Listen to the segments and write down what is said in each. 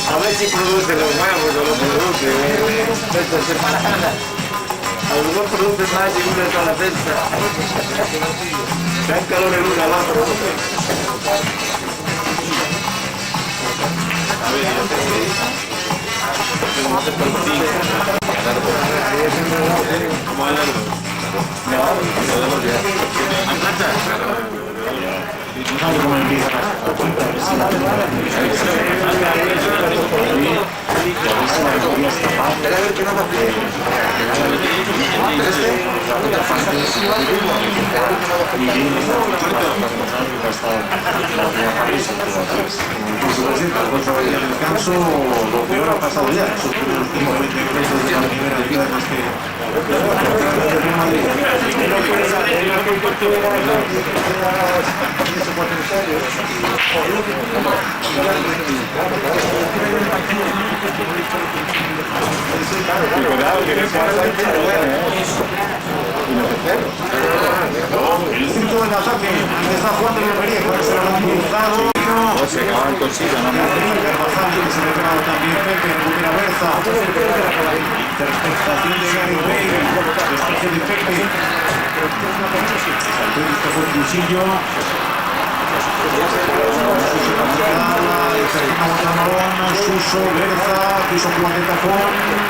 A ver si produce los huevos o los produce. Algunos producen más y uno está a la cesta. Dan calor el uno al otro. A ver, yo te ¿cómo es el largo? No, podemos ya. ¿En plata? Claro. No sabe cómo empieza la cuenta, a ver si la tengo que el descanso, lo peor ha pasado ya, esos primeros 15 20 minutos de la primera liga en este el centro del ataque está jugando el Almería, puede ser un cruzado. Se acaban consigo, ¿no? Carvajal, que se ha recuperado también Pepe, recupera Berza. Interpretación de Gary Bale, despeje de Pepe. Saltó y tocó el cuchillo. Suso, Berza, quiso jugar de tacón,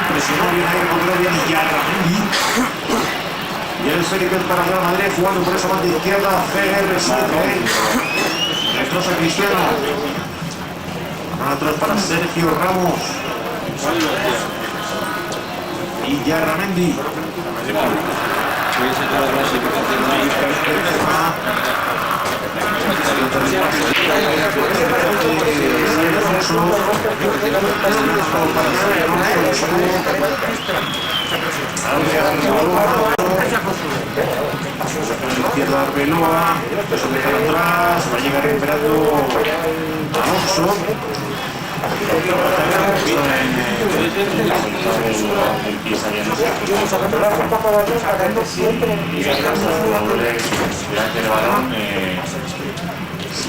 presionó bien ahí, recuperó bien y ya y el Felipe para Real Madrid jugando por esa banda izquierda, Feger resuelve. Destroza Cristiano. Atrás para Sergio Ramos. Y Yarramendi. Izquierda Arbeloa, eso deja atrás, va a llegar recuperando Alonso.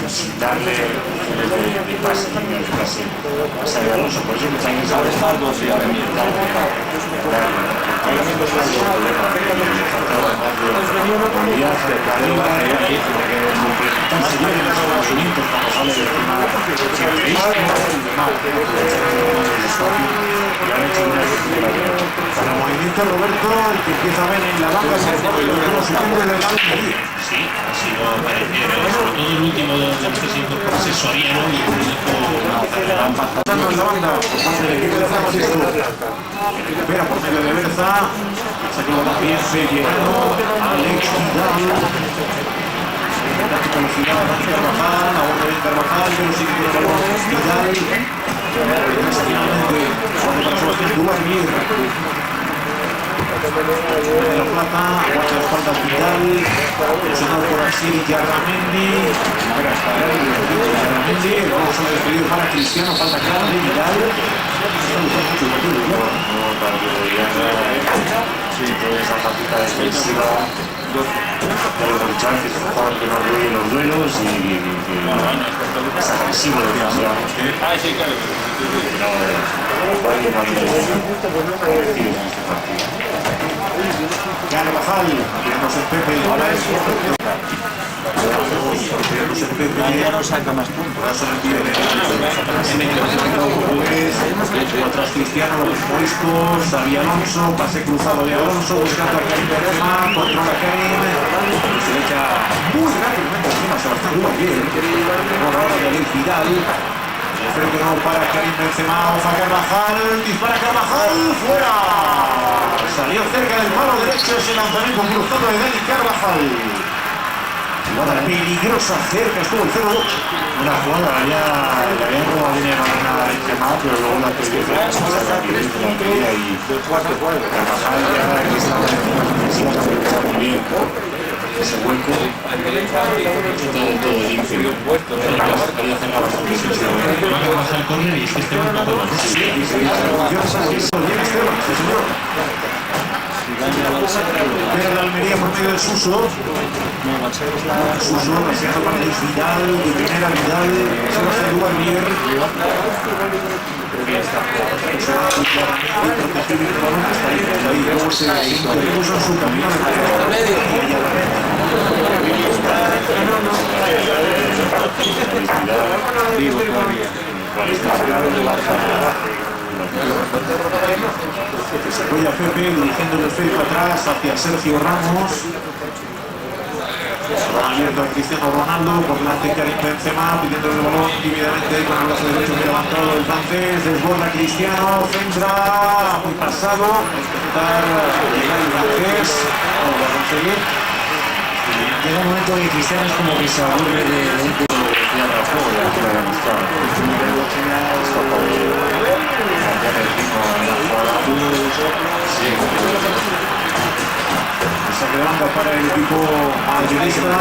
Sin darle de pase, a salir Alonso, por eso que también sabe algo, sí, para el movimiento Roberto, el que empieza a ver en la banca, sí, ha sido sobre todo el último de los que se incorporó Soriano y el único en la banda, por parte del equipo de Francisco, que recupera por medio de Berza, sacó también Pellerano, Alex Vidal, táctica velocidad, Carvajal, aguanta bien Carvajal, pero sigue con el balón Vidal, finalmente, cuando para Sebastián Dubarbier, de la Plata, aguanta la espalda Vidal, presionado por Asiri Yarramendi, vamos a despedir para Cristiano, falta clara de Vidal. Sí, toda esa faceta defensiva, aprovechar que es un jugador que no duele los duelos y es agresivo defensivamente. Carvajal, tiramos el Pepe, ahora es Ya no saca más puntos. atrás Cristiano, los Moiscos, Xavi Alonso, pase cruzado de Alonso, buscando a Karim Benzema, controla Karim, se le echa muy rápidamente encima Sebastián Dubarbier, ahora de Alex Vidal, el frente no para Karim Benzema, ofa Carvajal, dispara Carvajal, fuera, salió cerca del palo derecho ese lanzamiento cruzado de Dani Carvajal. Jugada peligrosa, cerca estuvo el 0-2. Una jugada ya le habían robado dinero a una Benzema, pero luego la perdió y Carvajal ya estaba muy bien ese hueco, todo limpio. Quería hacer la baja al córner y es que Esteban no puede. Pero la Almería por medio de Suso. Suso, paseando para Luis Vidal, de primera Vidal, Sebastián Dubarbier. Luego se puso en su camino se apoya Pepe dirigiendo el esférico atrás hacia Sergio Ramos. Abierto a Cristiano Ronaldo, por delante Karim Benzema, pidiendo el balón tímidamente con el brazo derecho que levantado el francés, desborda Cristiano, centra, muy pasado, intentar llegar el francés, no lo va a conseguir. Llega un momento que Cristiano es como que se aburre de la juego, ya que lo había mostrado. Es capaz de cambiar el ritmo en la jugada. Sí, Saque de banda para el equipo madridista.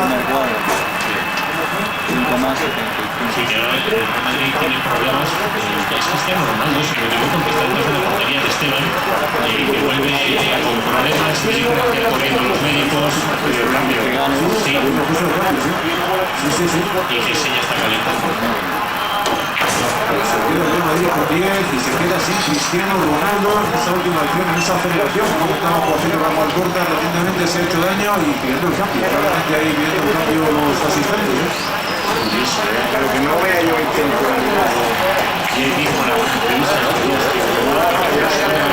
Sí, que ahora el Real Madrid tiene problemas. Es Cristiano Ronaldo, si no me equivoco, que está detrás de la portería de Esteban, que vuelve con problemas, tiene que ir corriendo los médicos, el cambio. Sí. Y que se ya está calentando. Se queda el Real Madrid con 10 y se queda así Cristiano Ronaldo en esa última acción, en esa aceleración. Como estaba Joaquín Ramos Alcorta, recientemente se ha hecho daño y pidiendo el cambio. Realmente ahí pidiendo el cambio los asistentes. Pero que no vea yo el tiempo. Y él dijo en la entrevista,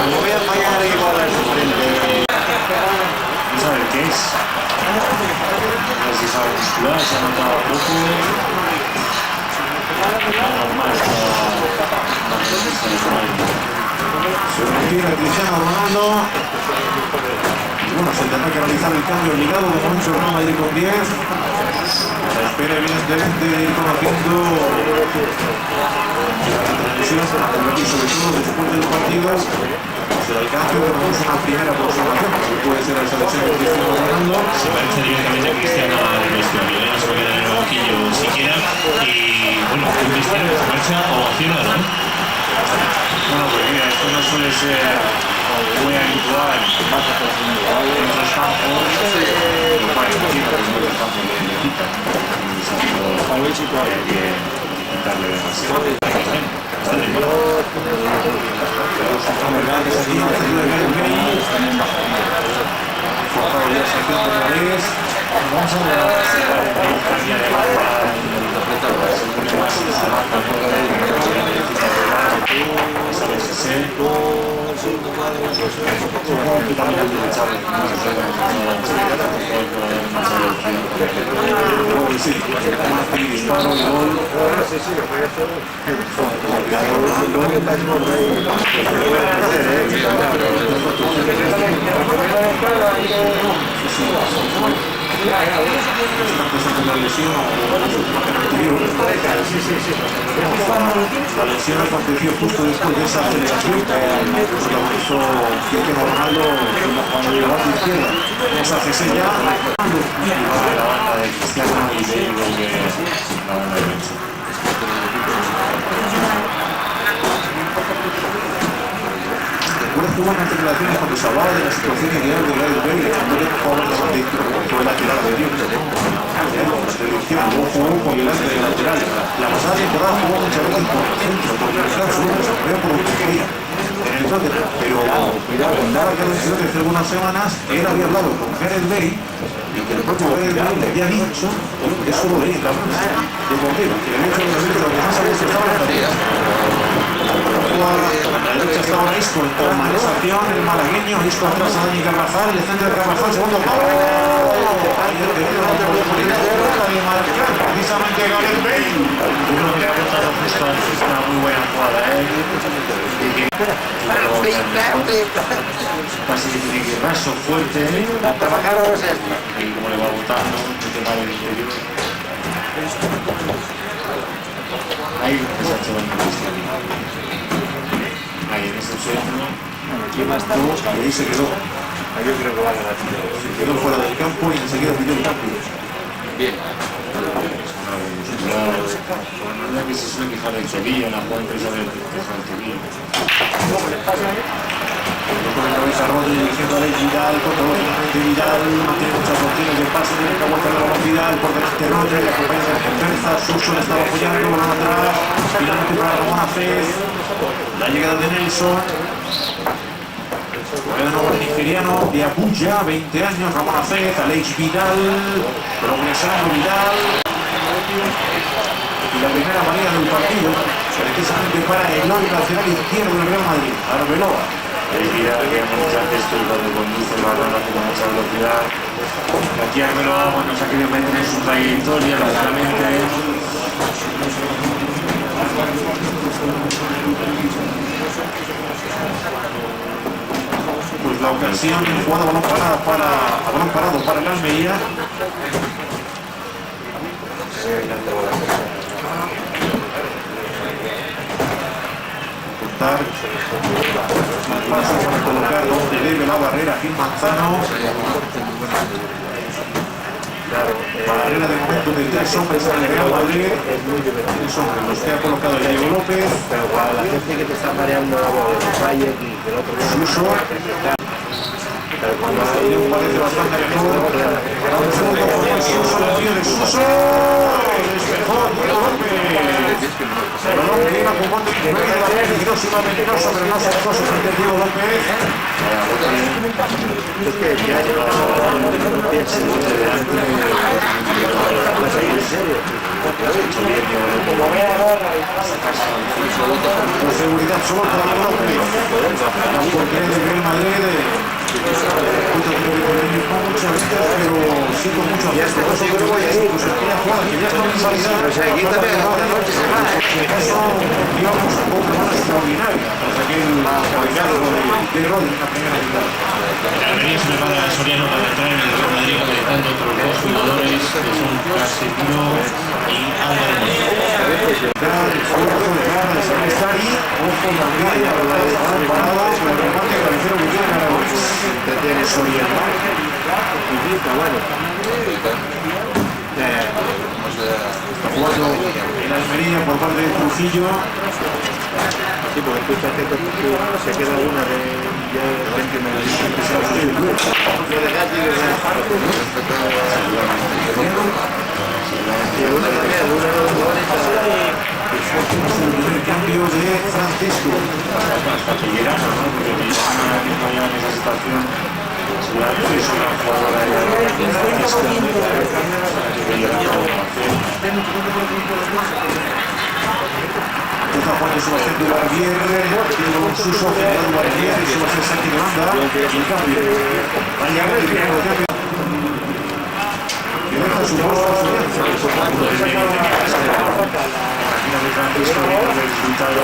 No voy a fallar igual al frente. no sabe qué es. No sé si sabe muscular, se ha notado poco. Se retira Cristiano Ronaldo. Y bueno, se tendrá que realizar el cambio obligado. De momento el Real Madrid con 10. Se espera evidentemente ir conociendo la transmisión, sobre todo después del partido. Se le alcance, tenemos una primera aproximación, que puede ser la selección de Cristiano Ronaldo. Se parece directamente a Cristiano al vestuario, no se va a quedar en el banquillo siquiera. Y bueno, un Cristiano que se marcha ovacionado, ¿no? Bueno, pues mira, esto no suele ser muy habitual en otros campos. lo cual imagino que es muy fácil de quitar. Hay que quitarle demasiado. Vamos a la lesión aconteció justo después de esa aceleración que protagonizó Cristiano Ronaldo en la banda izquierda. Esa CC ya La banda de Cristiano y de la banda de derecha. Recuerdo que hubo unas declaraciones cuando se hablaba de la situación ideal de Gareth Bale, cuando era un jugador de banda izquierda, fue lateral derecho, luego jugó por delante del lateral. La pasada temporada jugó muchas veces por el centro, porque el centro solo se corría por donde quería. En el Tottenham, pero daba que mencionó que hace algunas semanas él había hablado con Gareth Bale y que el propio Gareth Bale le había dicho que eso lo veía en la prensa deportiva, que le había dicho lo que más había estado en la tierra. La derecha estaba Isco en conversación, el malagueño, Isco atrás a Dani Carvajal, el centro de Carvajal, segundo palo. Precisamente Gareth Bale. Uno que ha votado justo es una muy buena jugada, casi que tiene que ir raso fuerte, Trabajar ahora es y como le va botando, que va del interior. Ahí se ha hecho el Cristiano. Ahí en ese centro. Y ahí se quedó. Yo creo que va a ganar. Se quedó fuera del campo y enseguida pidió el cambio. Bien. La verdad que se suele quejar del tobillo, en la jugada empresa del tobillo. Con el cabeza Rodri dirigiendo a Ley Vidal, controladamente Vidal, no tiene muchas opciones de pase, tiene que aguantar la velocidad, por delante Rodri, le acompaña de conversa, Suso le estaba apoyando, balón atrás, finalmente para Ramón Afez, la llegada de Nelson, el nuevo nigeriano de Abuja, 20 años, Ramón Afez, Aleix Vidal, progresando Vidal, y la primera manera del partido, precisamente para el hoy lateral izquierdo del Real Madrid, Arbeloa. El Vidal, que hemos dicho antes, que cuando conduce el balón hace con mucha velocidad, Gatiérmelo, bueno, se ha querido meter en su trayectoria, lógicamente. Pues la ocasión, jugada a balón parado para el Almería. Contar paso para colocar donde debe la barrera Gil Manzano. Barrera de momento de 3 hombres en el Real Madrid. 3 hombres los que ha colocado Diego López. Pero para la gente que te está mareando el Valle y del otro Suso. Parece bastante mejor. Un segundo por Suso, la envío de Suso. Despejó Diego López. El balón que iba con Monte que no era peligroso, iba peligroso, pero no se dejó frente a Diego López. es que ya no pienses mucho delante en serio. Con seguridad solo para Diego López. La oportunidad del Real Madrid. Muchas veces, pero sí con mucho acierto. Pues aquella jugada que ya está en salida. O sea, aquí también la noche se va. Eso, digamos, con una mano extraordinaria. Tras aquel cabezazo de Rodri en la primera mitad. La Almería se prepara a Soriano para entrar en el Real Madrid calentando otros dos jugadores que son Casemiro y Álvaro. El esfuerzo de Garra de San Estari. Ojo también a la de parado. Con el remate cabecero que tiene Aragonés. Tiene Soriano. Bueno. Está jugando en Almería por parte de Trujillo. Sí, porque tú estás que se queda una de ya gente me dice que se va a subir. Lo de Gatti que se parte. Y una que tenía una de los jugadores El primer cambio de Francisco. Pellerano, ¿no? Porque Pellerano mismo ya en esa situación seguramente es una jugadora de Está jugando Sebastián Dubarbier, tiene un Suso, Gerardo Dubarbier y Sebastián Sánchez de banda. Y el cambio. Va a llegar el primer cambio. Que deja su voz a su Francisco, el resultado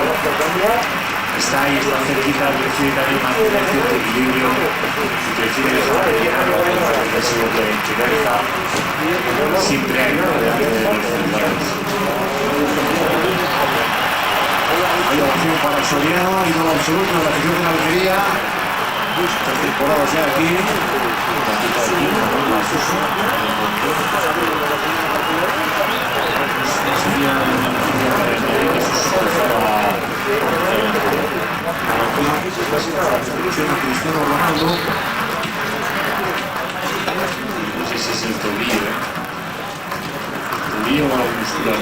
está ahí, está cerquita, prefiere también mantener cierto equilibrio y prefiere dejar de llegar a la defensiva que deja siempre hay delante de los centrales. Hay opción para Soriano y no absoluto de la afición de la Almería. Esta temporada ya aquí. Cristiano Ronaldo. No sé si es el tobillo, tobillo o el muscular.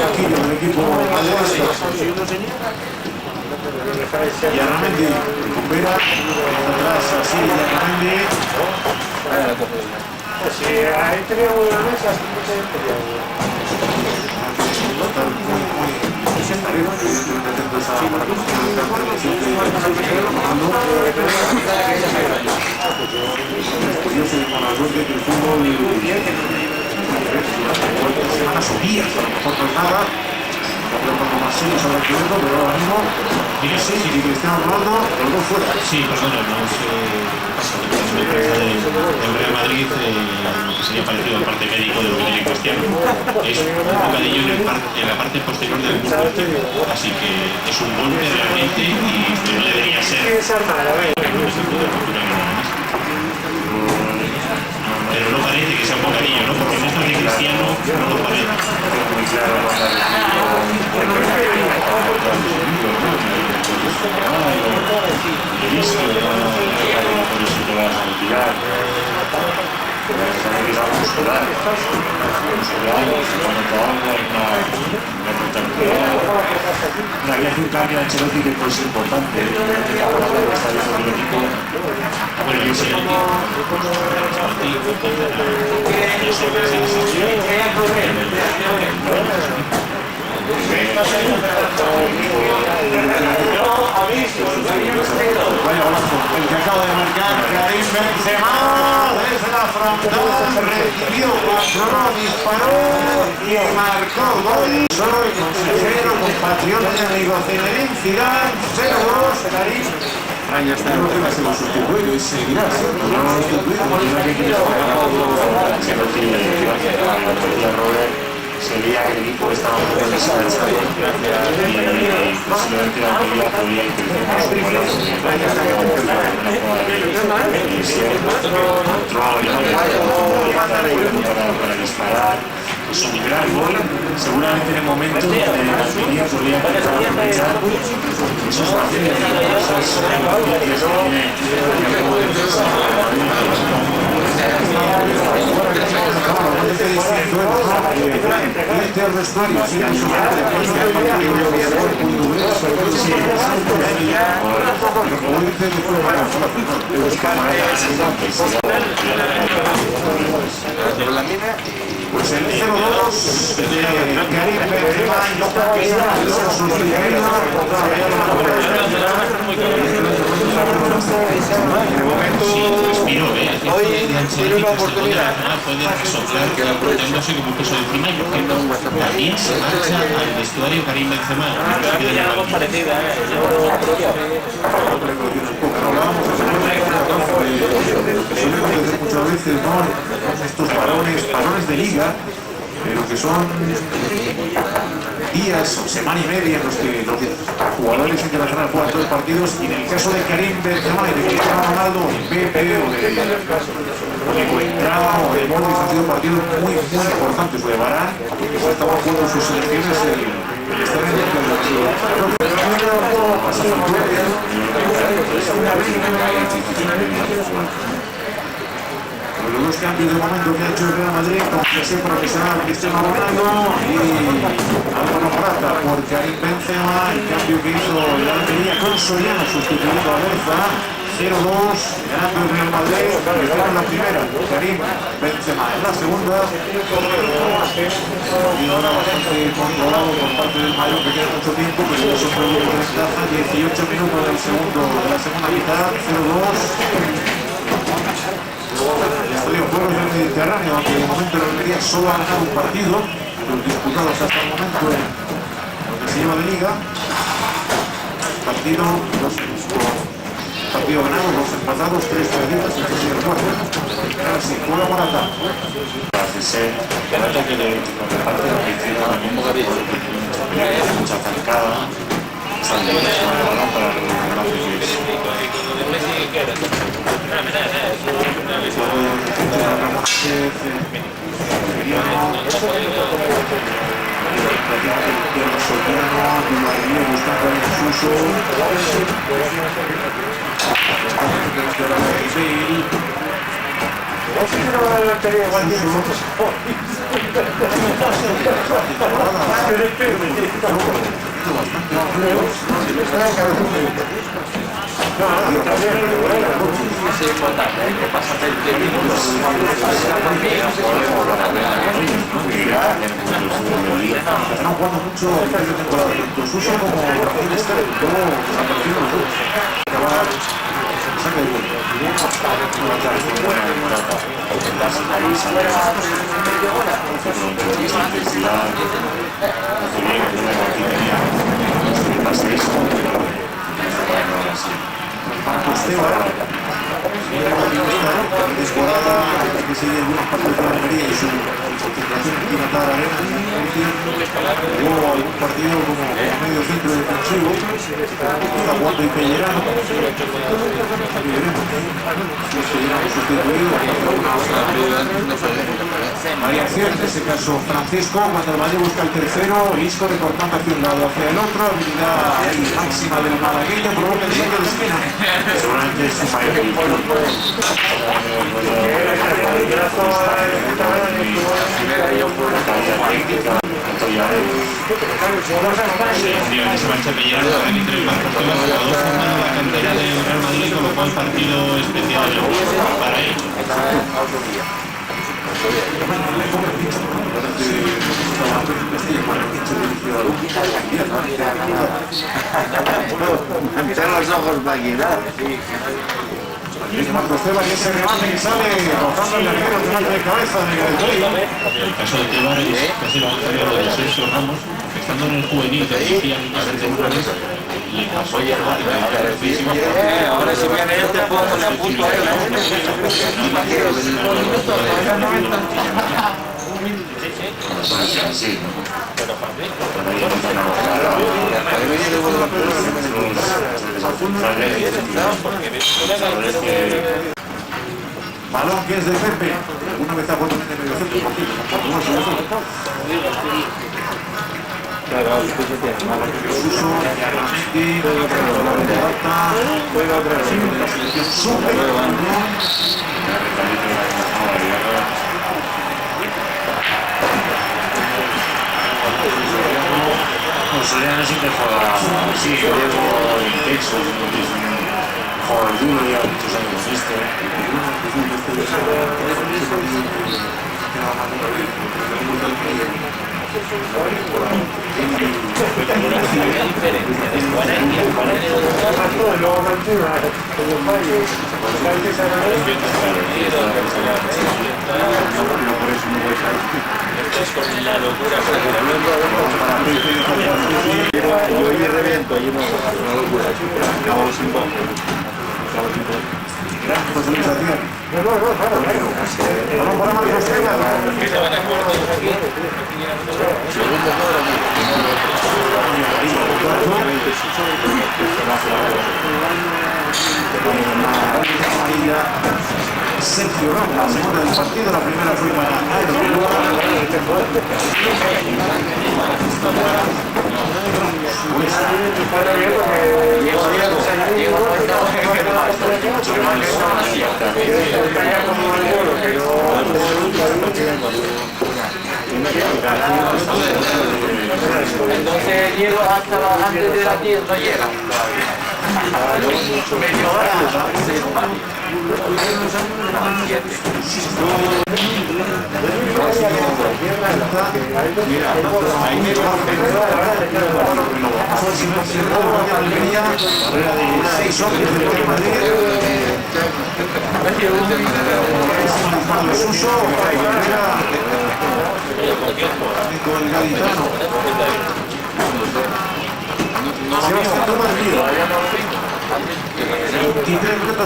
Banquillo del equipo madridista. Y Arramendi recupera atrás así Arramendi. Si ahí teníamos una mesa, Están muy atentos a la curioso y con la suerte que el fútbol semanas o días, a lo mejor no es nada. Pero cuando más serios habrá que verlo, pero ahora mismo Messi y Cristiano Ronaldo, los dos fuera. Sí, pues bueno, no sé qué pasa del Real Madrid, lo que sería parecido al parte médico de lo que tiene Cristiano. Es un bocadillo en la parte posterior del muslo izquierdo, así que es un golpe realmente y no debería ser. Pero no parece que sea un bocadillo, ¿no? Porque en esto de Cristiano no lo parece. Muy claro, He visto por eso te vas a retirar. muscular. Había que un cambio a Ancelotti que fue importante. Bueno, yo sé Vaya golazo, el que acaba de marcar Karim Benzema desde la frontal, recibió, controló, disparó y marcó gol. Soy consejero, compatriota y amigo Zinedine Zidane, 0-2, Karim. Ya está, no te va a ser un sustituto y seguirá siendo un sustituto. Sería que el equipo estaba muy descansado y posiblemente la mayoría podría intentar su para disparar. Es un gran gol, seguramente en el momento de la línea podría empezar a aprovechar esos vacíos, esas noticias que pues el 0-2 de Karim Benzema no De momento, hoy tiene una oportunidad. Puede soplar portándose como un peso de encima y por cierto también se marcha al vestuario Karim Benzema. Muchas veces, ¿no? Estos balones de liga, pero que son días o semana y media en los que los jugadores internacionales juegan todos los partidos, y en el caso de Karim Benzema y de Cristiano Ronaldo, Pepe o de Coentrao o de Modric, han sido partidos muy importantes, o de Varane, que se estaban jugando sus selecciones el estar en el los dos cambios de momento que ha hecho el Real Madrid, con presión profesional Cristiano Ronaldo y Álvaro Morata por Karim Benzema, el cambio que hizo la batería con Soriano sustituyendo a Berza, 0-2, ganando el Real Madrid, en la primera, Karim Benzema en la segunda, y ahora bastante controlado por parte del Madrid, que queda mucho tiempo, pero eso fue un ventaja, 18 minutos de la segunda mitad, 0-2. Estadio Juegos del Mediterráneo, aunque de momento la Almería solo ha ganado un partido, los disputados hasta el momento en lo que se lleva de liga. Partido ganado, 2 empatados, 3 perdidos, el que sigue el 4. Ahora sí, juega Morata. Morata que le parte de la izquierda también mucha zancada, sale el balón para recuperar Están jugando mucho el de temporada, tanto Suso como Rafael Sterling, luego aparecieron los dos. Saca el gol. Desbordada que sigue algunas partes de la Almería y su concentración en Quinatar Arena, luego algún partido como medio centro defensivo, está jugando y Pellerano, variación en este caso Francisco, cuando el Madrid busca el tercero, Isco recortando hacia un lado, hacia el otro, habilidad máxima del malagueño, provoca el saque de esquina. Seguramente es su mayor Efectivamente se marcha Pellerano para que entre el banco que va a formar la cantera del Real Madrid, con lo cual partido especial para ellos. Echar los ojos para girar. Es Marcos Tebas y ese remate que sale rozando el arquero de cabeza de El caso de Tebas es casi lo contrario de Sergio Ramos, que estando en el juvenil que dirigía líneas anteriores, le pasó ya ahora si viene este puedo le apunto a él. Sí, balón que es de Pepe, una vez está jugando en el medio centro, Soriano siempre juega así, Diego intenso, es un jugador duro, lleva muchos años este. Con la locura Yo hoy reviento, allí no una locura. Acabo sin voz. Balón para Marcos Tebas. Segundo Sergio Ramos, la segunda del partido, la primera fue para entonces Diego hasta antes de las 10 no llega media hora.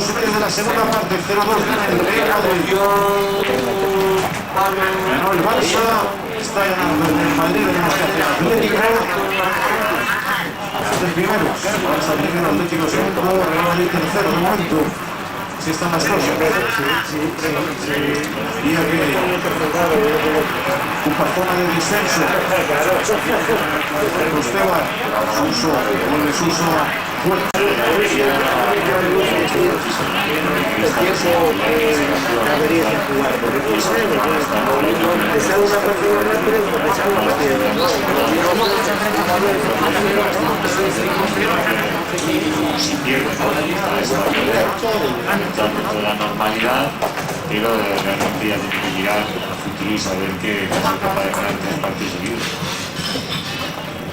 de la segunda parte, 0-2 gana el Real Madrid. Ganó el Barça, está ganando el Madrid en la Atlético. El primero, Barça primero, Atlético segundo, Real Madrid tercero, de momento. Así están las cosas. Día que ocupa zona de descenso. Costeba, Suso, vuelve Suso. la normalidad, pero realmente ya tiene que mirar a futuro y saber que es capaz de ganar 3 partidos seguidos.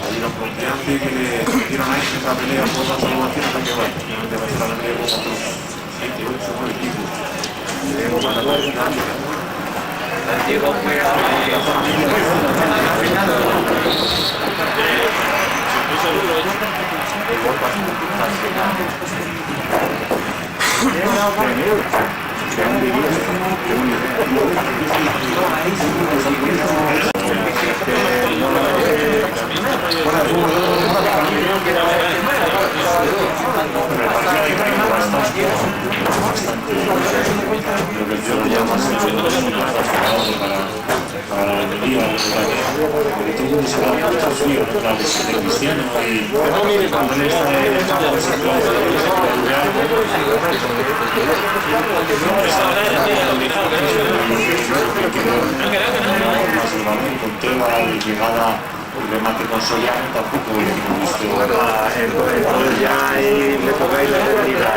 Hay los confiantes que le dieron a esa pelea por la salvación hasta que va. Realmente va a ser la pelea con otros 7, 8, 9 equipos. Diego para la final. Diego fue a con tema de llegada y remate con Soriano tampoco hemos visto. Entonces ya ahí le tocáis la eternidad.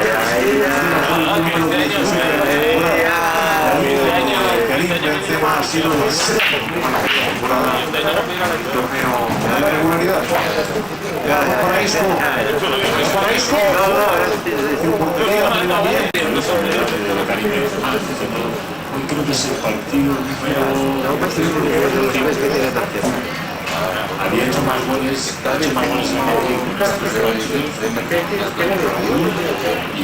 sido la temporada del torneo de regularidad. Para Isco. Hoy creo que es el partido había hecho más goles en el Madrid y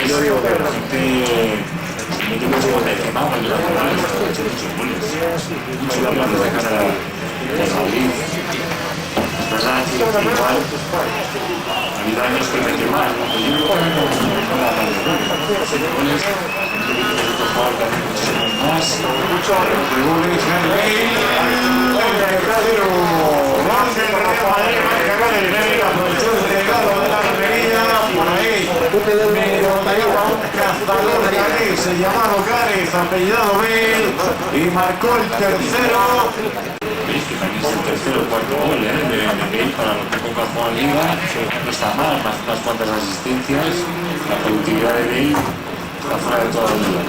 yo digo que la gente me tengo mucho más de quemado en la jornada, ha hecho muchos goles de cara al Madrid. Es verdad que igual ha habido años que mete más, ¿no? Yo creo que no da más de goles. Goles, también muchísimo más. De goles, Gareth Bale, el tercero, gol del Real Madrid, marca Gareth Bale, aprovechó el legado de la Almería, por ahí, medio pegaba un cazador de Gareth, se llamaba Gareth, apellidado Bale, y marcó el tercero. Veis que también es el tercero o cuarto gol de Bale para lo que poca juega en Liga, no está mal, más unas cuantas asistencias, la productividad de Bale está fuera de toda la liga.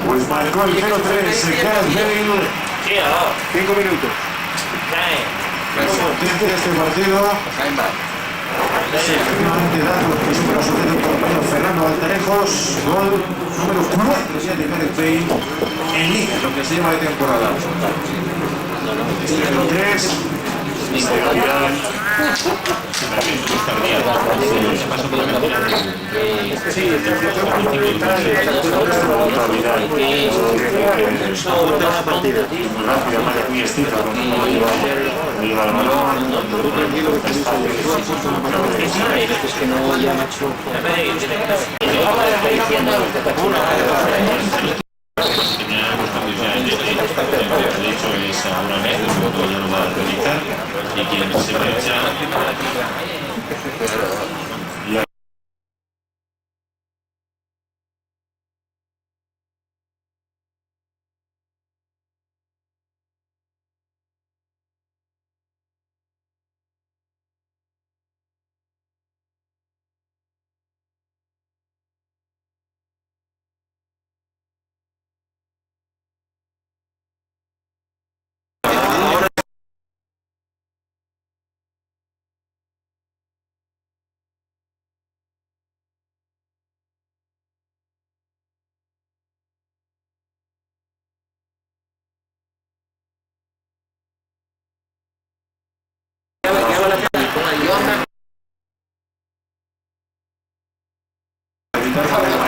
Pues marcó el 0-3, Gareth Bale, 5 minutos. sentencia este partido. Efectivamente, datos que siempre nos ofrece el compañero Fernando Altarejos, gol número 4 ya de Gareth Bale en Liga, lo que se llama de temporada. 0-3. De hecho es ahora mismo, luego ya lo va a actualizar y quien se marcha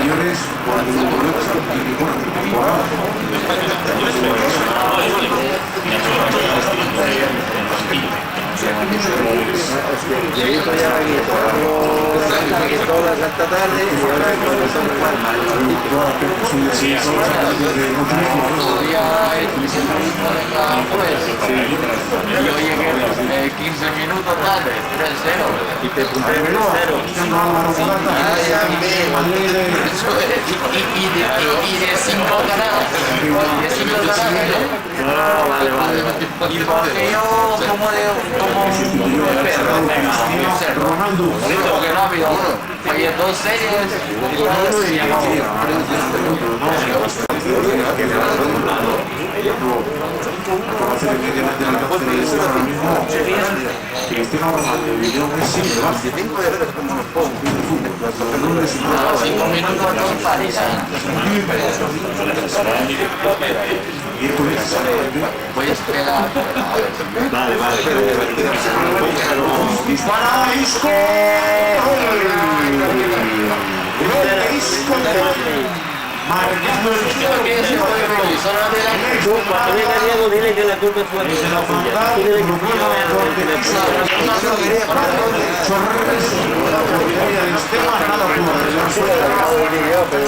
mayores cuando Lleguito ya aquí, toda la Santa tarde y ahora cuando son palmas. Yo llegué 15 minutos tarde, 3-0. Y te apunté 3-0. Y de 5 ganados. No, vale. Y porque yo como un perro, Ronaldo. porque no ha habido uno. Oye, 2 series y todos se llamaban. Conocer inmediatamente el alcance de ese ahora mismo. Cristiano Ronaldo, Leo Messi, le va. 5 errores como los pongo. 5 minutos a todos París. Voy a esperar. Vale. Dispara Isco. Gol de Isco. Marcando el tiro. Tú, cuando venga Diego, dile que la culpa fue de la tuya. Tú dile que no me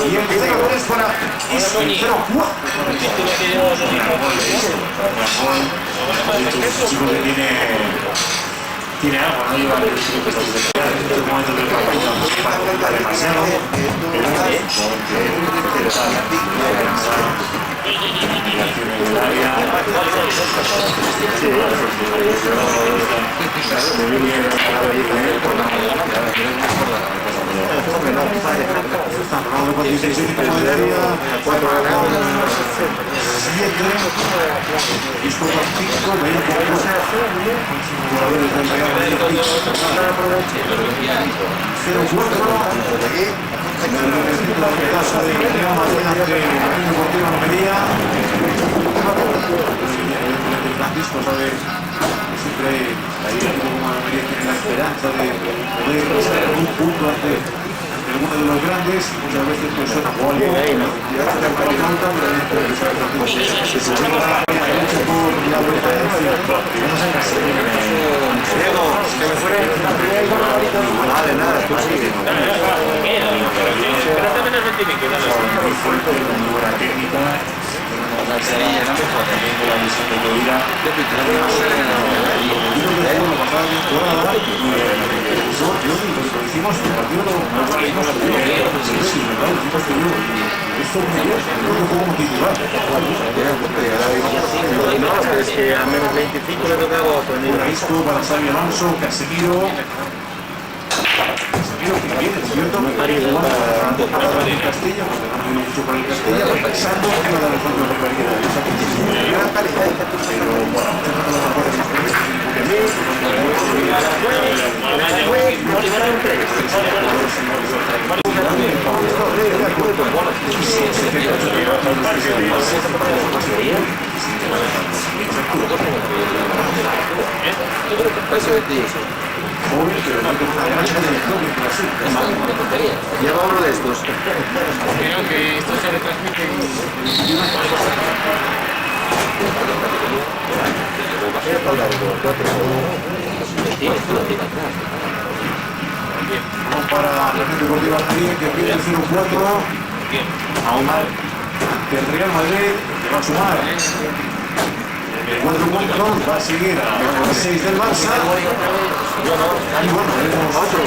y el 0-3 para Isco, 0-4. Chico que tiene algo, no lleva el chico que está en estos momentos del partido, no participa demasiado, pero es eliminaciones del área, Ronaldo con 16 de área, 4 con 7, Isco con 5, 20 puntos. Jugadores del Real Madrid, 0-4. Francisco sabe siempre la idea de cómo Almería tiene la esperanza de poder sacar un punto ante alguno de los grandes, y muchas veces pues suena como algo que no canta, pero la vuelta de Diego, que me fuera vale, nada, tú sigue. Espérate menos 20 minutos. muy fuerte, con muy buena técnica, la visión de Lodira. Lo hicimos en el partido, No, pero es que a menos 25 le tocaba otro. Isco para Xabi Alonso, Casemiro que viene, ¿cierto? Para el Castilla, porque no tiene mucho para el Castilla, pensando que va a dar el fondo de calidad. Pero bueno, Lleva uno de estos. Creo que esto se retransmite vamos para la Unión Deportiva Almería, que pide el 0-4 a Omar ante el Real Madrid, que va a sumar el 4 puntos, va a seguir a los 6 del Barça. Y bueno, veremos otro.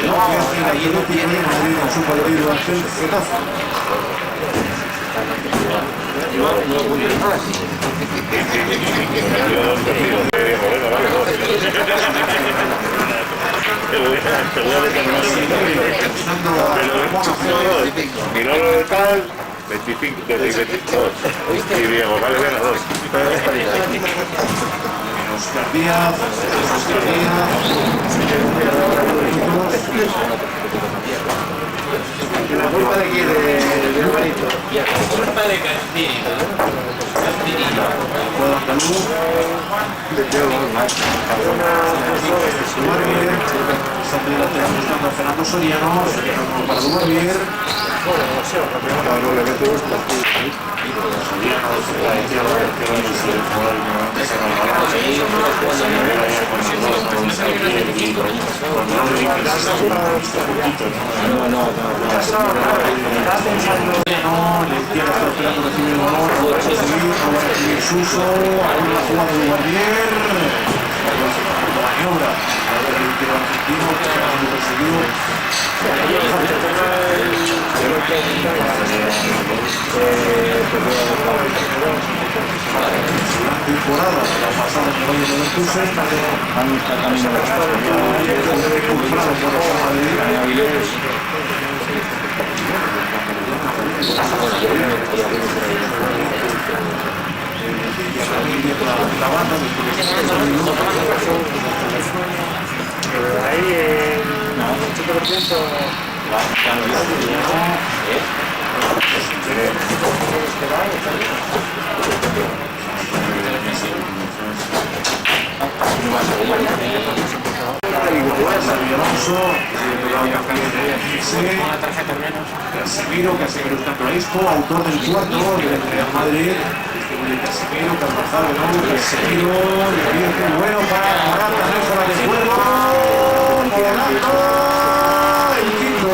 No, que hace la Atlético de Madrid en su partido ante el Getafe. Y no lo de tal, 25, 22. Y Diego, vale, venga, 2. Oscar Díaz, ¿La culpa de quién? De Alvarito. culpa de Castillo. Juan Andaluz, buscando a Fernando Soriano para Dubarbier. Suso, ahora la jugada de Dubarbier. Maniobra. El argentino que se ha perseguido. La temporada la pasada en el Valle de Leverkusen, camino comprado por la Madrid. La banda Ahí el 8% Alonso, Casemiro buscando a Isco, autor del 4 del Real Madrid. Casemiro, Carvajal, Casemiro, bueno para Morata, no fuera de juego. El quinto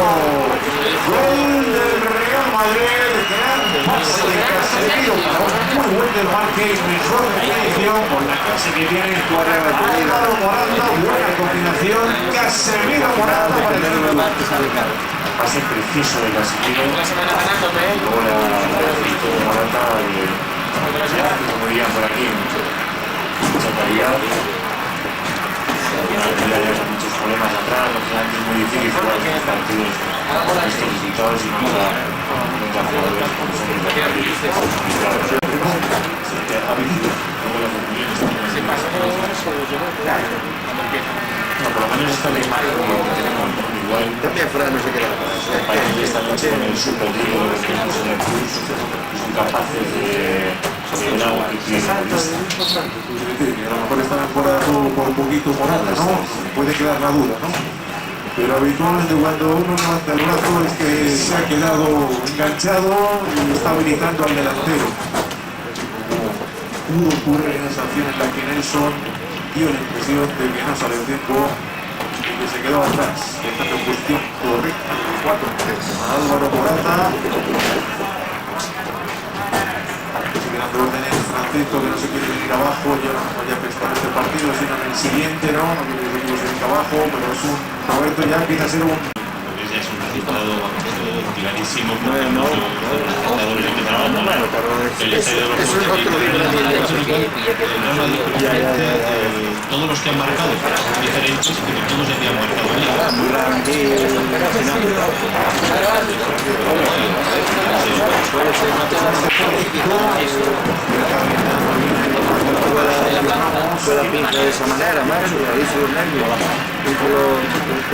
gol del Real Madrid, gran pase de Casemiro para un muy buen desmarque y mejor definición con la clase que tiene Álvaro Morata, buena combinación, Casemiro Morata para el pase preciso de Casemiro. La semana ganándome. Luego la Morata como dirían por aquí, mucha calidad. Al final ya con muchos problemas atrás, es muy difícil jugar estos partidos. estos resultados y nunca jugadores como son los de Madrid. Se te habilita luego las opiniones también. No, por lo menos esta la imagen que tenemos igual. También Fran no se queda atrás. Parece que esta noche con el super líder que tenemos en el Cruz son capaces de ver algo que tiene. A lo mejor esta temporada todo por un poquito morada, ¿no? Puede quedar la duda, ¿no? Pero habitualmente cuando uno levanta el brazo es que se ha quedado enganchado y está habilitando al delantero. Pudo ocurrir en esa acción en la que Nelson dio la impresión de que no salió tiempo y que se quedó atrás. Esta es la cuestión correcta. 4-3. Álvaro Morata. Quedando órdenes Francisco que no se quiere venir abajo, ya no vaya a prestar este partido, sino en el siguiente, ¿no? No quiere decir que se venga abajo, pero es un Roberto ya empieza a ser un... Ya es un resultado clarísimo. No, Los espectadores empezaron a hablar. El estadio de los eso es otro todos los que han marcado son diferentes, pero todos habían marcado bien. Pueda pintar de esa manera, más, y ahí se los nervios, de formas, de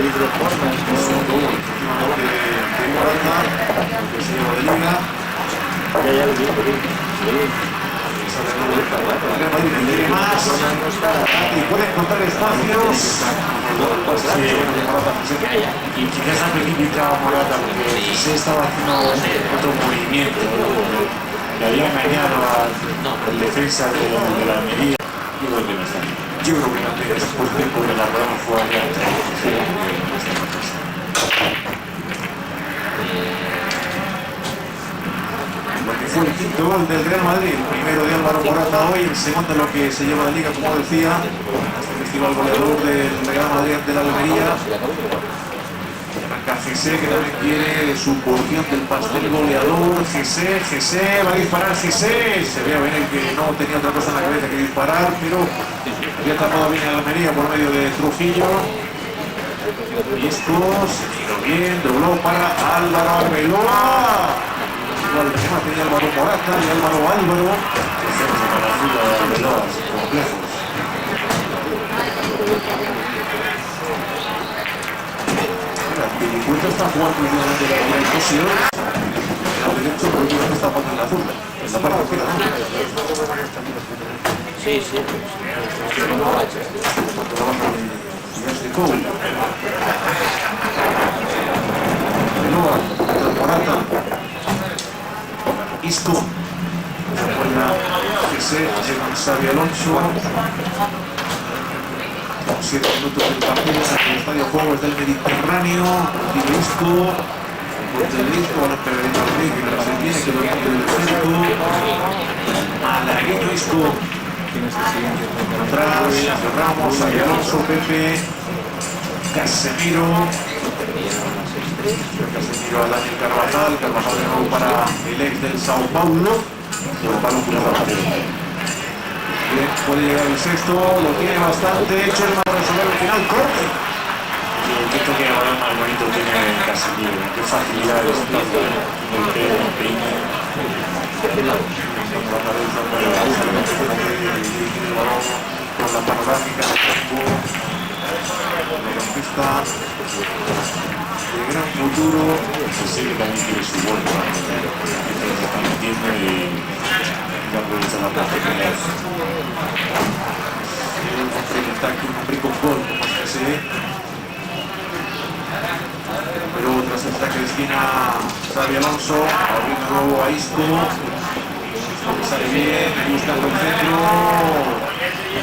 Morata, que se lleva de Liga. ya lo digo, Más y puede encontrar espacios. Y quizás ha precipitado Morata porque se estaba haciendo otro movimiento que había engañado al defensa de la Almería. Yo creo que no está. Yo creo que no tiene Después porque la broma fue allá. Lo que fue el quinto gol del Real Madrid, el primero de Álvaro Morata hoy, el segundo lo que se lleva de Liga, como decía, este festival goleador del Real Madrid ante la Almería. Arranca Jesse, que también quiere su porción del pastel goleador. Jesse, va a disparar Jesse. Se ve a venir que no tenía otra cosa en la cabeza que disparar, pero había tapado bien a la Almería por medio de Trujillo. Y esto se tiró bien, dobló para Álvaro Arbeloa. Igual el tema tenía Álvaro Morata y Álvaro. Defensa para la fila de Arbeloa, complejos. El Puerto está jugando últimamente la posición. El lado derecho, pero últimamente está jugando en la zurda. En la parte izquierda, ¿no? Sí, sí. Morata, Isco, se acuerda Jesse, llega Xabi Alonso. 7 minutos del partido en el Estadio Juegos del Mediterráneo. Tiro Isco, del Isco, balón Pedrito Rodríguez, que no se tiene, que lo tiene del centro. Malagueño Isco. Atrás, Ramos, Xabi Alonso, Pepe, Casemiro a Daniel Carvajal de nuevo para el ex del Sao Paulo. El balón bien, puede llegar el sexto, lo tiene bastante, Chelman a resolver el final, corte. Qué toque de balón más bonito tiene Casemiro, qué facilidad de espacio, el pelo, el peine. Con la panorámica del campo, mediocampista de gran futuro. Sí, que también tiene su gol, que se está metiendo y aprovecha la oportunidad. Un hombre con gol, como es que se ve. Pero tras el saque de esquina, Xabi Alonso, abriendo nuevo a Isco. Sale bien, buscando el centro.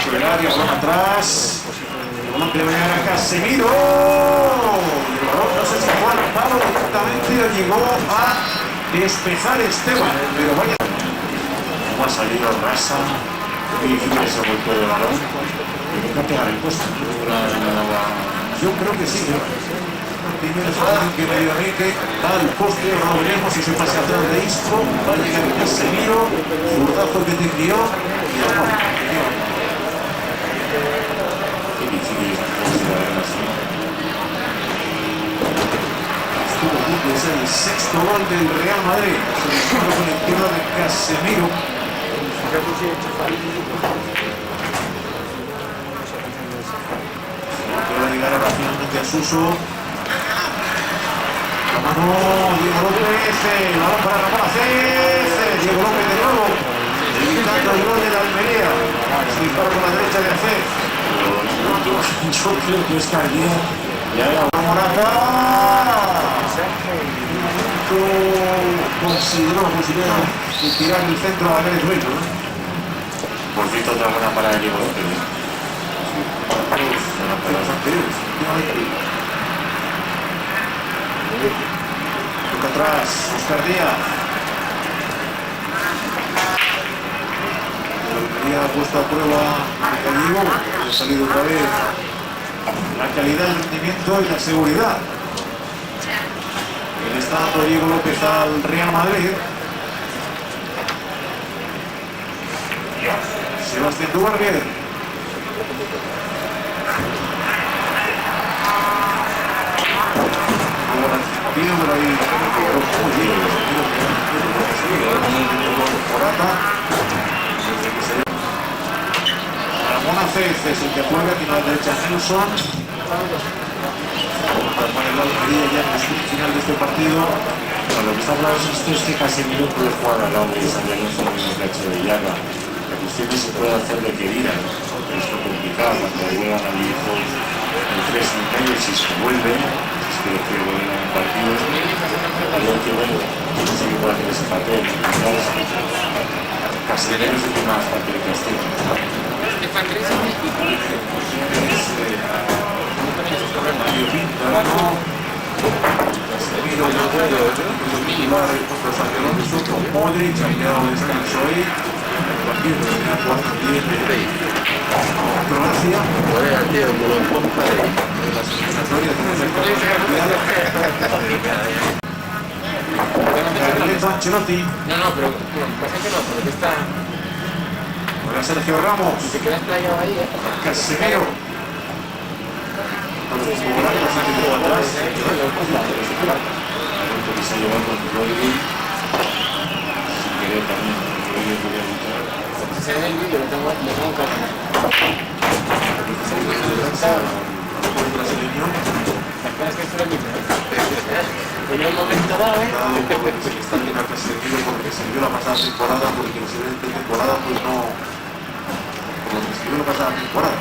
Por el área, balón atrás. El balón que le va a llegar a Casemiro. El balón no sé si fue al palo directamente o llegó a despejar Esteban. Pero vaya. ¿Cómo ha salido Rasa? Qué difícil ese golpe de balón. Que nunca pegar el puesto. Yo creo que sí. Tiene la sensación que medianamente va al poste, no veremos si se pasa atrás de Isco, va a llegar Casemiro, zurdazo que te envió y vamos. Qué difícil es así. poco punto, es el sexto gol del Real Madrid. Se dispara con la izquierda de Casemiro. Va a llegar ahora finalmente a Suso. La mano, Diego López, el balón para Ramón Acés, Diego López de nuevo, evitando el gol de la Almería. Se dispara con la derecha de Acés. Yo creo que Oscar Díaz ya era Morata. Consideró la posibilidad de tirar el centro a Venezuela. por cierto otra buena para el Diego López. Toca atrás, Oscar Díaz. La ha puesto a prueba a Gallego, ha salido otra vez la calidad, el rendimiento y la seguridad. Le está dando Diego López al Real Madrid. Sebastián Dubarbier. Pido por ahí muy bien. Morata. Ramón Acés es el que juega, tiene a la derecha Nelson. Para el Almería ya en el final de este partido. Bueno, lo que está claro es que Casemiro puede jugar al lado de Xabi Alonso en el cacho de Llaga. La cuestión es si puede hacer de querida, porque es lo complicado cuando juegan a viejos en 3 en medio, si se vuelve, si es que vuelven a un partido, creo que bueno, no sé qué puede hacer ese papel. Casemiro es el que más papel que Castillo. Casemiro no puede titular contra San Alonso con Modric, ha quedado descanso ahí. Aquí termina 4-10 de Croacia. Las eliminatorias de Ancelotti. No, pero pasa que no, porque está. Ahora Sergio Ramos. Se queda explayado ahí, Casemiro. Morata se quedó atrás. Que se ha llevado con Rodri, sin querer también, Rodri podría evitar. Si se ve el vídeo, le tengo un café. Brasileño. Es que esto es el vídeo. En un momento dado, Se le está viendo a Casemiro porque se vio la pasada temporada, porque la siguiente temporada pues no. Como se vio la pasada temporada.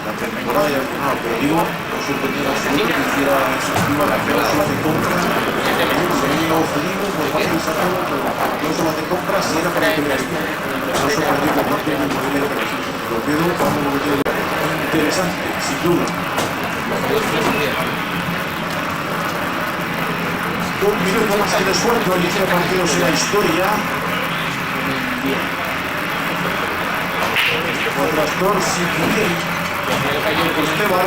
La temporada ya no, pero digo, no sorprendió a su que hiciera exhaustiva la cláusula de compra. Se había ofrecido por parte del Sacado, pero la cláusula de compra sí era para el primer equipo. No sorprendió por parte del nivel de operación. Lo quedo para un momento interesante, sin duda. 2 minutos más que descuento y este partido será historia. Otro actor sin nivel. Esteban.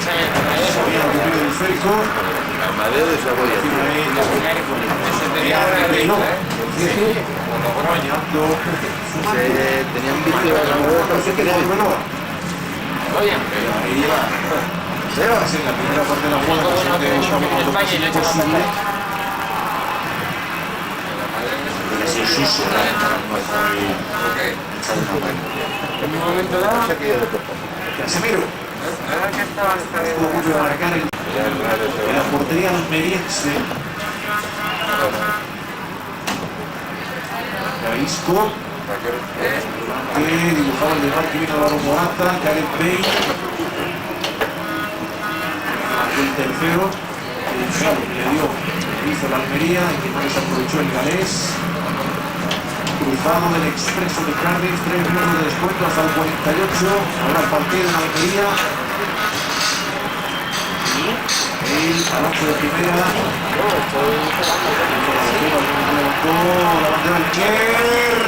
Sabía el rumbo del Férico. Amadeo de Saboya. Tenían visto a la nueva canción que Oye, ahí va. Sebas en la primera parte de la vuelta. España y no echa Posible. Podría ser Suso, en un momento dado, Casemiro. Estuvo a punto de marcar en la portería almeriense. Garisco. Que dibujaba el de Marque vino de Álvaro Morata. Gareth Bale. El tercero. Le dio. Hizo la Almería. Y que no les aprovechó el galés. Cruzado del expreso de Cardiff, 3 minutos de descuento hasta el 48. Ahora el partido en Almería. El avance de primera. Levantó la bandera del Kier.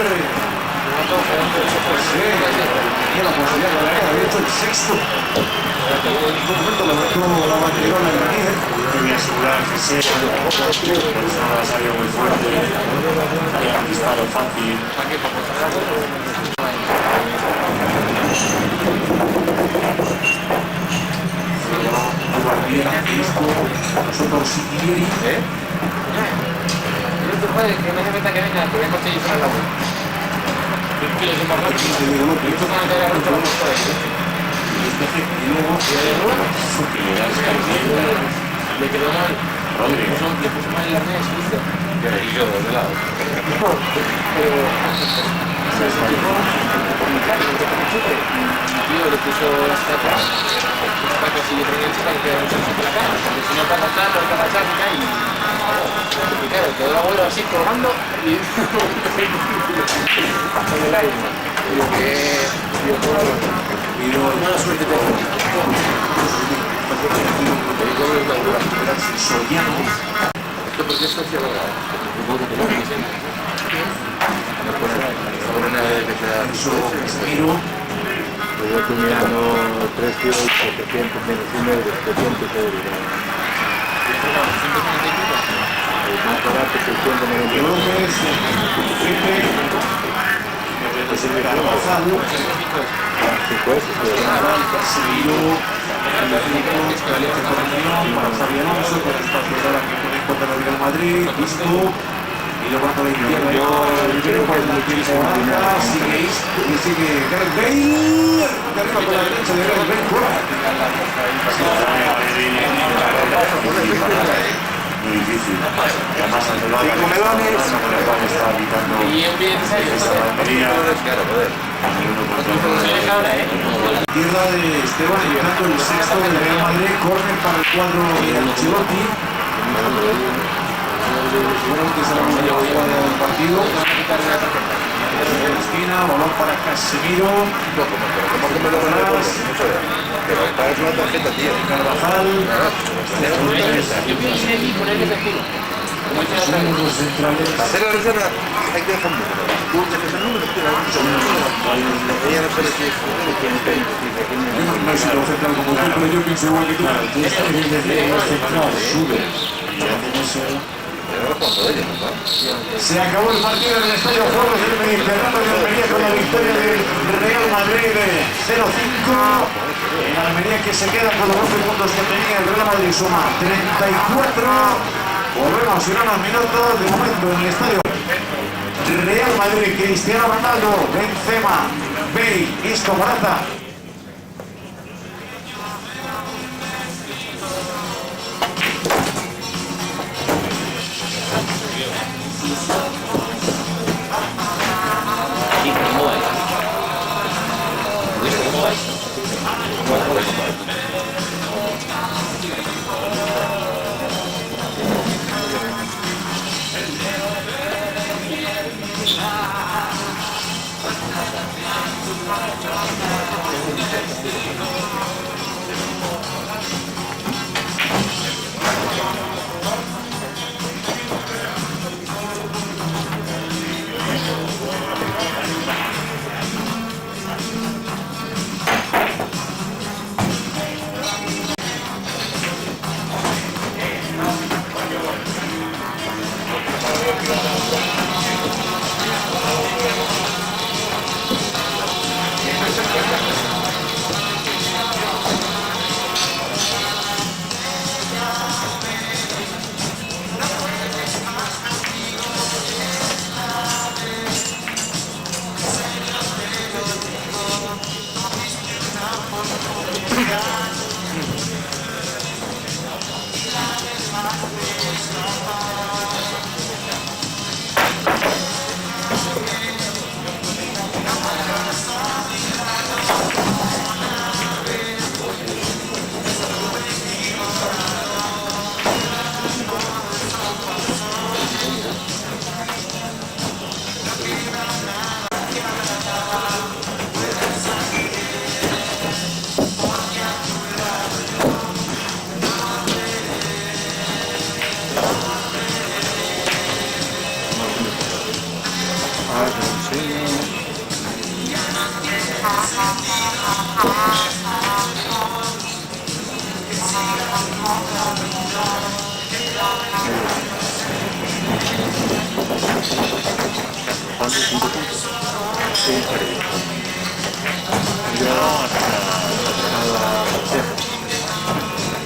Sí, tenía la posibilidad de haber hecho el sexto. En ningún momento levantó la bandera en la Almería. Debía asegurar que sea, por eso no la salió muy fuerte, había un disparo fácil. Guardiola, Isco, nosotros Siquilieri. Que no se meta que venga, que voy a conseguir para la web. ¿Qué les hemos roto? Esto con el que haya roto la moto ahí. Y luego, Le quedó mal. Le puso mal el arnés, ¿viste? Y yo, de lado. Tío, le puso las tacas y le ponía el chica que quedaba mucho en la cara. Porque si no, para montar, lo que agachar y cae. Y claro, quedó el abuelo así colgando y... Hasta el aire. Digo, mala suerte te hago. Esto porque esto se logra. Supongo que no me dicen. Yo estoy mirando precios 700 menos 1 euros, 700 euros. El más barato 690 euros. es el Carvajal, para Xabi Alonso, con espacio ahora que pone en contra del Real Madrid, Isco, y luego a la izquierda sigue Gareth Bale, arriba con la derecha de Gareth Bale, fuera. Muy difícil. Además, ante lo que está evitando esta batería. Izquierda de Esteban, entrando el sexto del Real Madrid, córner para el cuadro de Ancelotti. Seguramente será una jugada del partido. En la esquina, balón para Casemiro. Pero es una tarjeta, tío. Carvajal. Yo pienso en ponerle perfil. Los centrales. Hacer la reserva hay que dejar un número. Tú dejas el número, tío. Ella no sabe si es No sé lo central como tú, pero yo pienso igual que tú. Claro, tú estás desde los centrales, subes y hacen eso. Se acabó el partido en el Estadio Juegos del Mediterráneo de Almería con la victoria del Real Madrid 0-5. En Almería que se queda con los 12 puntos que tenía el Real Madrid, suma 34. Volvemos en unos minutos, de momento en el Estadio Real Madrid, Cristiano Ronaldo, Benzema, Bale, Isco, Morata.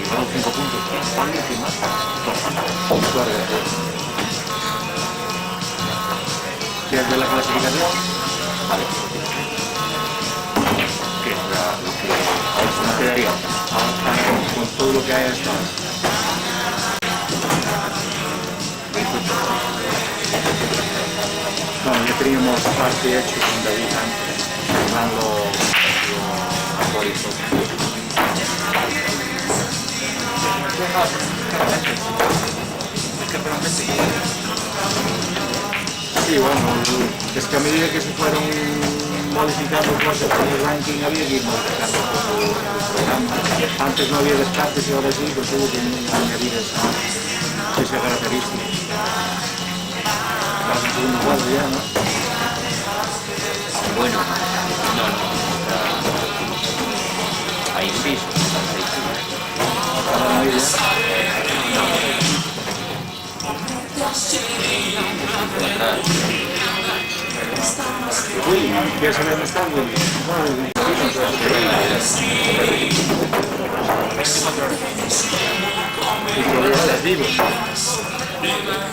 Llevaron 5 puntos. ¿Cuál es el más? ¿Quieres ver la clasificación? Vale. ¿Qué es lo que ahora se quedaría? Con todo lo que hay hasta ahora. Bueno, ya teníamos parte hecho con David antes. Iván lo actualizó. Sí, bueno, es que a medida que se fueron modificando cosas con el ranking había que ir modificando todo el programa. Antes no había descartes y ahora sí, pues hubo que añadir esa característica. Vas en segundo cuadro ya, ¿no? Bueno, no. Hay un piso. Ahora no hay ya. Uy, ¿qué se le está muy bien? Y todavía les digo.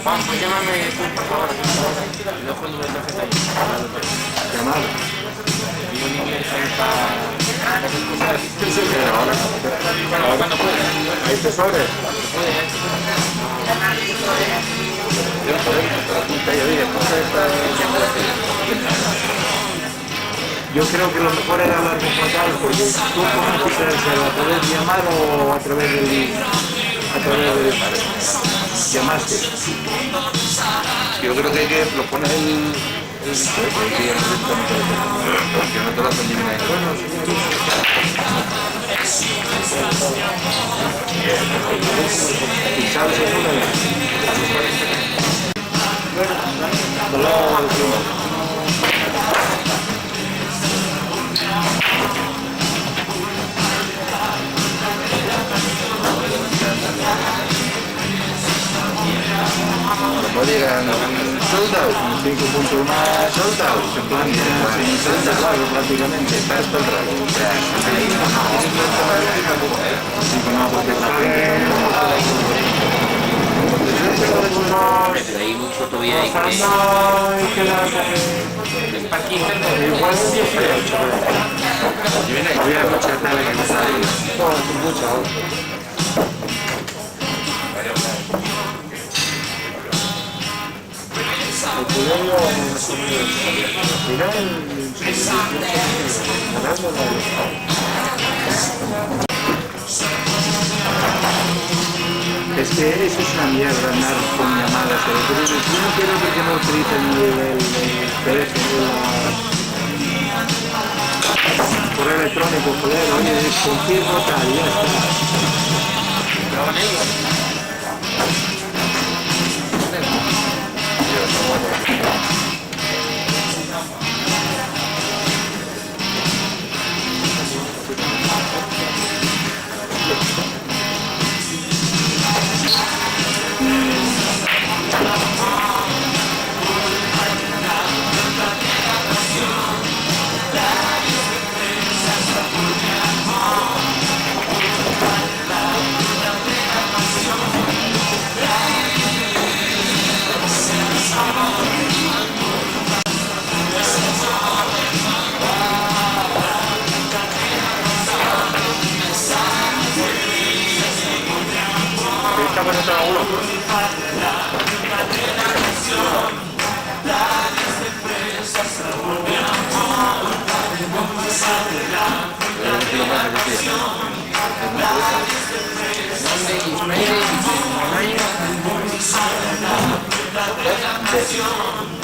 Juan, pues llámame tú, por favor. Le dejo el número de tarjeta ahí. Llamado. Digo, niño, para esas cosas. Pero ahora, Cuando pueda. hay tesores. Yo creo que lo mejor era hablar con Juan Carlos, porque tú cómo quisieras a través de llamar o a través del llamaste. Yo creo que lo pones el porque no te lo hacen eliminar. Y sabes el número. No llegan soldados. 5 puntos más soldados. Se plantea sin soldados prácticamente. Está esto el raro. Así que no, porque la gente... Pero hay mucho todavía ahí que... El parking Igual sí es feo, había mucha tela que no sabía. El culero es que eso es una mierda andar con llamadas. Yo no quiero que no utilicen el teléfono, correo electrónico, joder, oye, confirmo tal, ya está.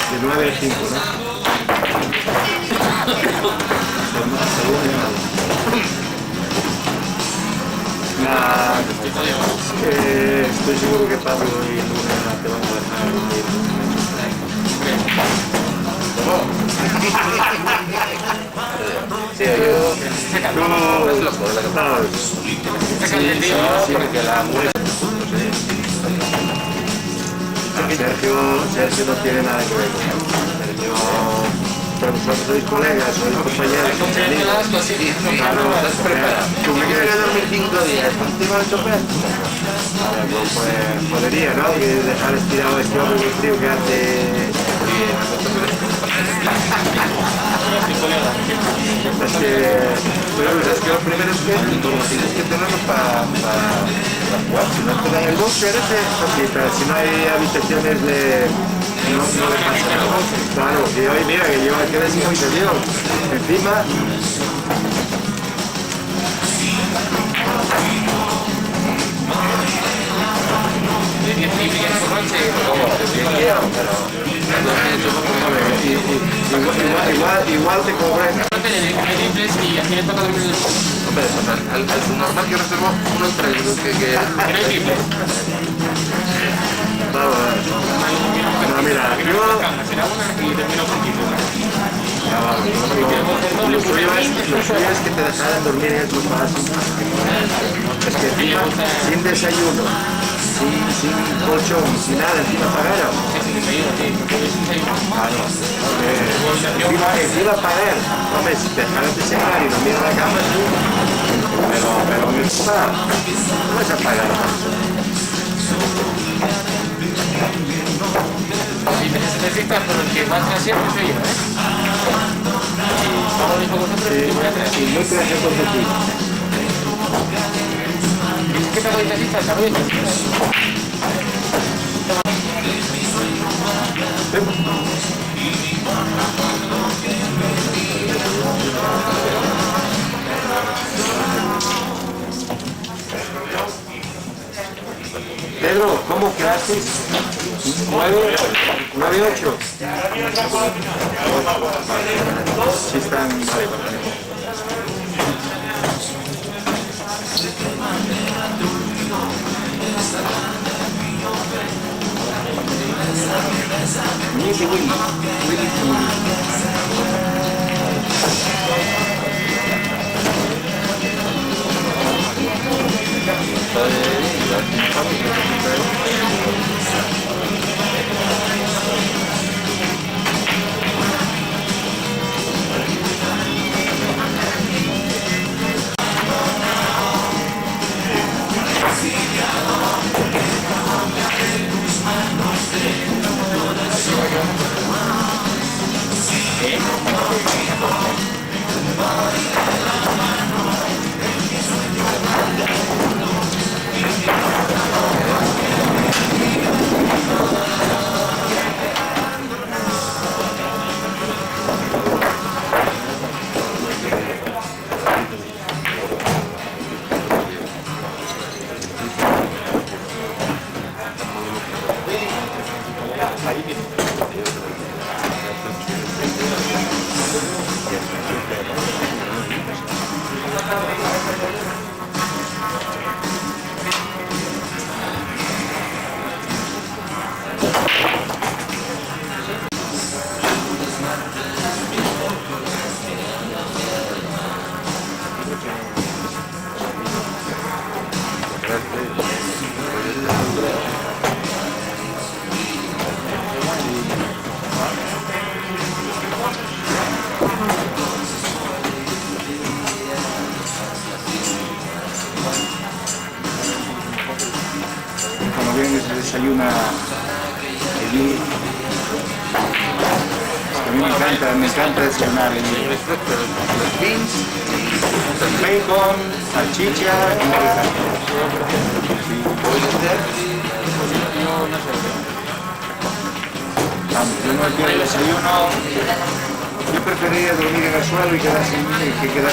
De 9 a 5, ¿no? Estoy seguro que Pablo y Luna te van a dejar Sí, yo... Es loco, de la que Sergio no tiene nada que ver con él. Sergio pero vosotros sois colegas, sois compañeros, sois amigos. Claro, tú me quieres dormir 5 días encima del chofer. Pues podría, ¿no? Que dejar estirado a este hombre que creo que hace... Es que lo primero es que tienes que tenerlos para jugar. Si no te dan el búnker ese, sí, pero si no hay habitaciones de... No le pasa nada. Claro, que hoy mira que yo me quedé sin habitación. Encima... Igual te cobran. Hombre, al subnormal que reservó uno entre ellos, que no hay triple. No, mira, lo suyo es que te dejaran dormir en el sofá. Es que encima, sin desayuno, sin colchón, sin nada, encima pagaron. Claro. Encima pagar. Hombre, si te dejaran de cenar y dormir en la cama, sí. Pero en el sofá, no vas a pagar. Si te necesitas por el que más siempre soy yo, ¿eh? Si hago lo mismo con vosotros, ¿qué voy a hacer? Sí, muy gracias por decir. ¿Qué te necesitas? ¿Sabes? Pedro, ¿cómo quedasteis? 9, 8. Sí están... Cuando vienes se desayuna allí. A mí me encanta desayunar allí. Los beans, el bacon, salchicha y vamos, yo no quiero el desayuno. Yo preferiría dormir en el suelo y quedarse sin desayuno.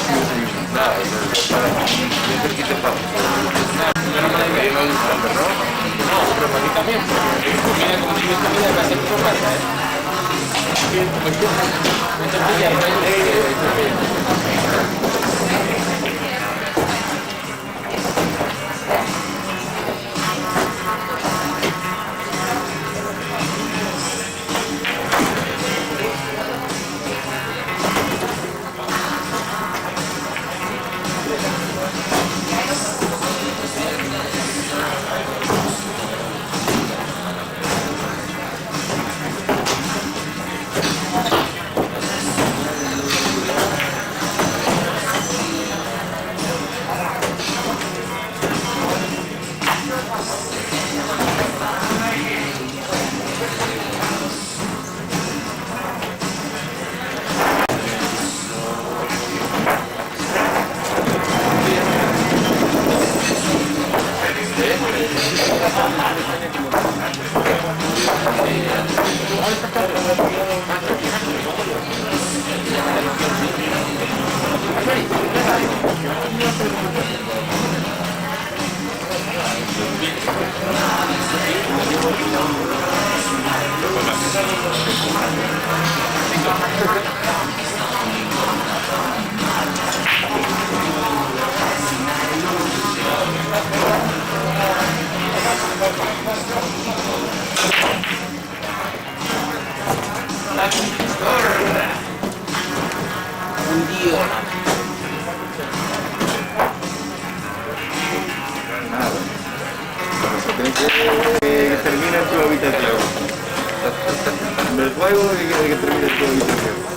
No, pero para mí también, porque viene como si esta vida casi en tu casa, ¿eh? Me tortilla, Que termine en tu habitación. Del juego y que termine en tu habitación.